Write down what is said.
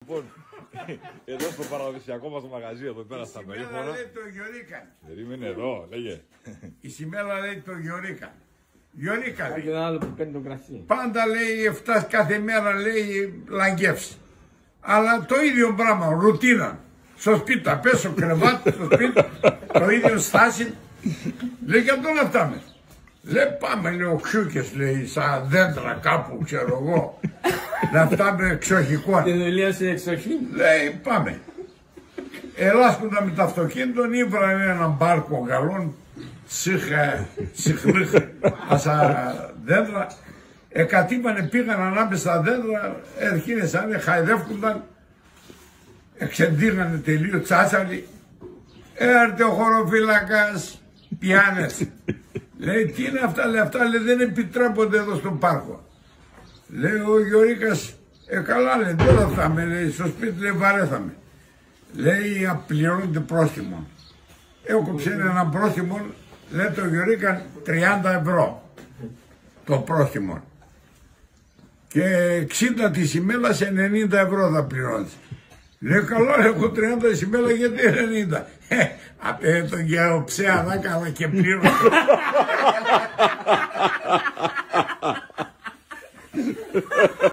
Λοιπόν, εδώ στο παραδοσιακό μας μαγαζί, εδώ πέρα στα περίφωνα. Η λέει το Γιωρίκα. Περίμενε εδώ, λέγε. Η σημαία λέει το Γιωρίκα. Γιωρίκα. Έχει ένα άλλο που παίρνει το κρασί. Πάντα λέει 7 κάθε μέρα λέει λαγκεύσει. Αλλά το ίδιο πράγμα, ρουτίνα. Στο σπίτι τα πέσω κρεβάτι, στο σπίτι, το ίδιο στάση. Λέει και αυτό να φτάμε. Λέει πάμε, λέει ο Ξούκες, λέει, σαν δέντρα κάπου, ξέρω εγώ. Να φτάμε εξοχικό. Τη δουλειά σε εξοχή. Λέει πάμε. Ελάσκοντα με το αυτοκίνητο, ήβρανε έναν μπάρκο γαλών, συχνήχ, ασα δέντρα. Εκατήπανε, πήγαν ανάμεσα στα δέντρα, ερχίνεσανε, χαϊδεύκονταν, εξεντήρνανε τελείω τσάτσαλοι. Έρθε ο χωροφύλακας, πιάνες. Λέει τι είναι αυτά, λέει αυτά λέει, δεν επιτρέπονται εδώ στον πάρκο. Λέει ο Γιωρίκας, καλά λέει, δεν θα με, λέει, στο σπίτι λέει βαρέθαμε. Λέει απληρώνεται πρόστιμο. Έκοψε ένα πρόστιμο, λέει το Γιωρίκα 30 ευρώ το πρόστιμο. Και 60 τη ημέρα σε 90 ευρώ θα πληρώνεις. Λέει καλά, έχω 30 τη ημέρα γιατί 90. Απέ τον γεωψέα δάκαλα και πλήρωσε.